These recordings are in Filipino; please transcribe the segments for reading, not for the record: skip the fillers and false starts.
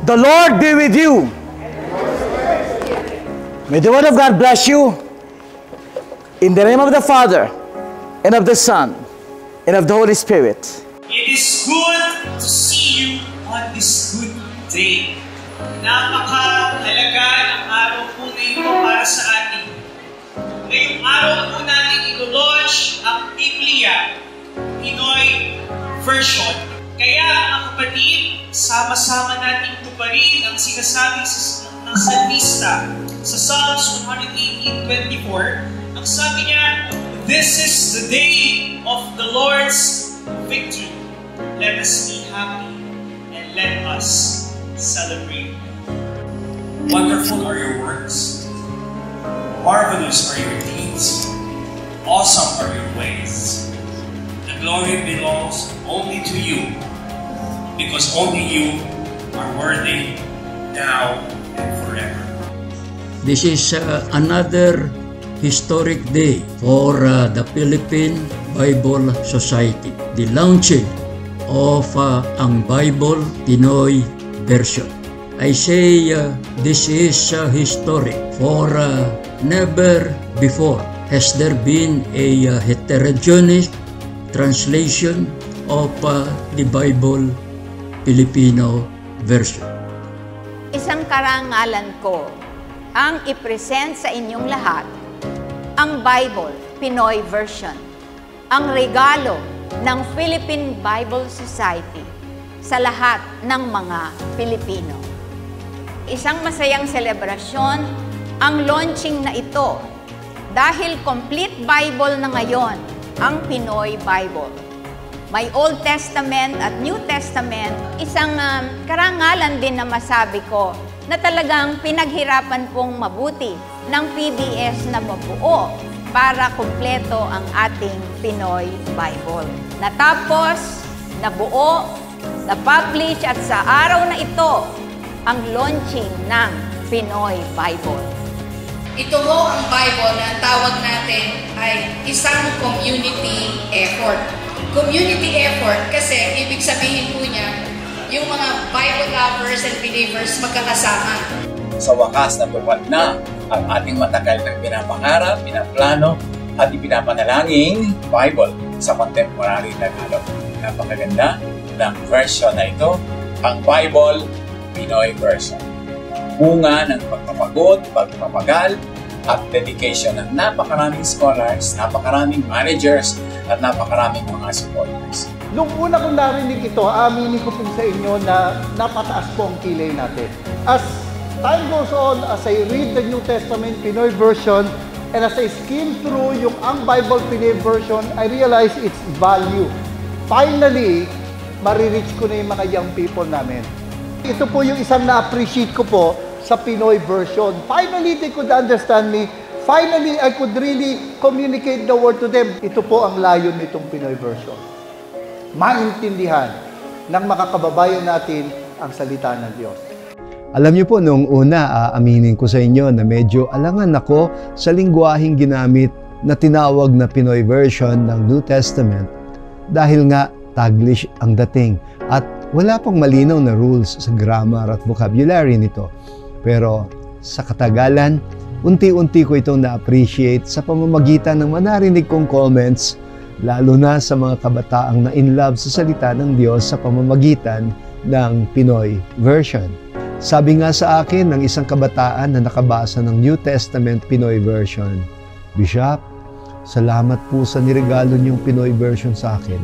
The Lord be with you. May the word of God bless you. In the name of the Father, and of the Son, and of the Holy Spirit. It is good to see you on this good day. Napakahalaga ng araw po na ito para sa atin. Ngayong araw po natin ilo-launch ang Biblia Pinoy version. Kaya mga kapatid, sama-sama natin tuparin ang sinasabi ng salmista sa Psalms 118:24. Ang sabi niya, "This is the day of the Lord's victory. Let us be happy and let us celebrate." Wonderful are your works. Marvelous are your deeds. Awesome are your ways. The glory belongs only to you, because only you are worthy now and forever. This is another historic day for the Philippine Bible Society. The launching of ang Bible Pinoy version. I say this is historic, for never before has there been a heterogeneous translation of the Bible Filipino version. Isang karangalan ko ang i-present sa inyong lahat ang Bible Pinoy version, ang regalo ng Philippine Bible Society sa lahat ng mga Pilipino. Isang masayang selebrasyon ang launching na ito dahil complete Bible na ngayon ang Pinoy Bible. May Old Testament at New Testament, isang karangalan din na masabi ko na talagang pinaghirapan pong mabuti ng PBS na mabuo para kumpleto ang ating Pinoy Bible. Natapos, nabuo, na-publish at sa araw na ito, ang launching ng Pinoy Bible. Ito ho ang Bible na tawag natin ay isang community effort. Community effort kasi ibig sabihin po niya, yung mga Bible lovers and believers magkakasama. Sa wakas natupad na ang ating matagal ng pinapangarap, pinaplano at ipinapanalangin Bible sa contemporary Tagalog. Napakaganda ng version na ito, ang Bible Pinoy version. Bunga ng pagpapagod, pagpapagal, at dedication ng napakaraming scholars, napakaraming managers, at napakaraming mga supporters. Nung una kong narinig ito, aminin ko po sa inyo na napataas po ang kilay natin. As time goes on, as I read the New Testament Pinoy version, and as I skim through yung ang Bible Pinoy version, I realize its value. Finally, marireach ko na yung mga young people namin. Ito po yung isang na-appreciate ko po sa Pinoy version. Finally, they could understand me. Finally, I could really communicate the word to them. Ito po ang layon nitong Pinoy version. Maintindihan ng mga kababayan natin ang salita ng Diyos. Alam niyo po, noong una, aaminin ko sa inyo na medyo alangan ako sa lingwaheng ginamit na tinawag na Pinoy version ng New Testament dahil nga Taglish ang dating at wala pang malinaw na rules sa grammar at vocabulary nito. Pero sa katagalan, unti-unti ko itong na-appreciate sa pamamagitan ng manarinig kong comments, lalo na sa mga kabataang na in love sa salita ng Diyos sa pamamagitan ng Pinoy version. Sabi nga sa akin ng isang kabataan na nakabasa ng New Testament Pinoy version, "Bishop, salamat po sa niregalo niyong Pinoy version sa akin.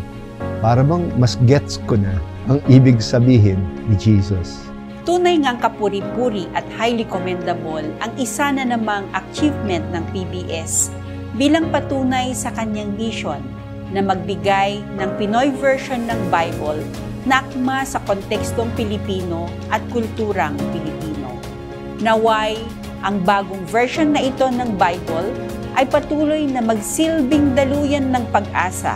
Para bang mas gets ko na ang ibig sabihin ni Jesus." Tunay ngang kapuri-puri at highly commendable ang isa na namang achievement ng PBS bilang patunay sa kanyang mission na magbigay ng Pinoy version ng Bible na akma sa kontekstong Pilipino at kulturang Pilipino. Naway, ang bagong version na ito ng Bible ay patuloy na magsilbing daluyan ng pag-asa,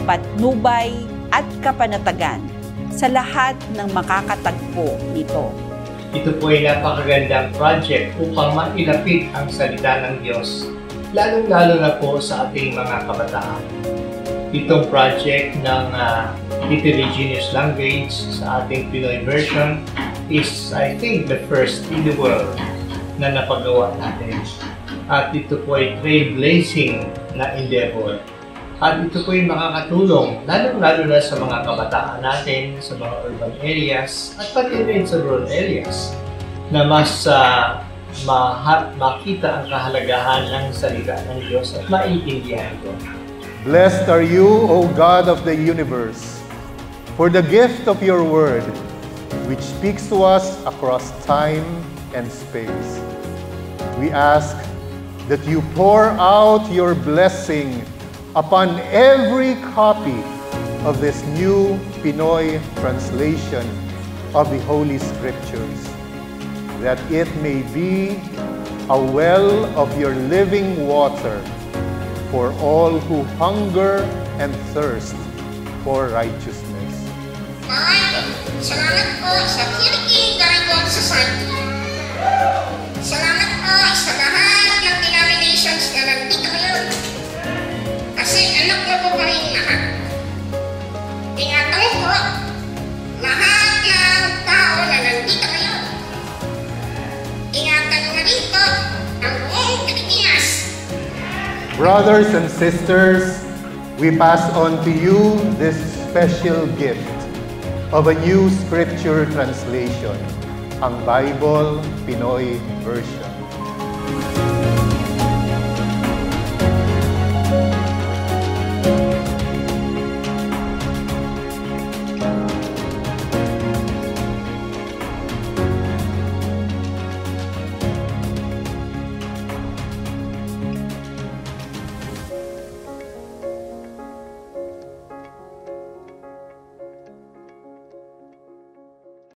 patnubay at kapanatagan sa lahat ng makakatagpo nito. Ito po ay napakagandang project upang mailapit ang salita ng Diyos, lalong-lalo na po sa ating mga kabataan. Itong project ng Heterogeneous Language sa ating Pinoy version is, I think, the first in the world na napagawa natin. At ito po ay trailblazing na endeavor. At ito po ay makakatulong, lalo na sa mga kabataan natin, sa mga urban areas, at pati rin sa rural areas, na mas makita ang kahalagahan ng salita ng Diyos at maintindihan ito. Blessed are you, O God of the universe, for the gift of your word, which speaks to us across time and space. We ask that you pour out your blessing upon every copy of this new Pinoy translation of the Holy Scriptures, that it may be a well of your living water for all who hunger and thirst for righteousness. Maraming salamat po sa Philippine Bible Society. Salamat po sa lahat ng denominations na nandito ngayon. Kasi anak ko po pa rin lahat. Tinatawag po lahat ng tao na nandito ngayon. Ingatan na rin po ang buong Pilipinas. Brothers and sisters, we pass on to you this special gift of a new scripture translation, ang Bible Pinoy version.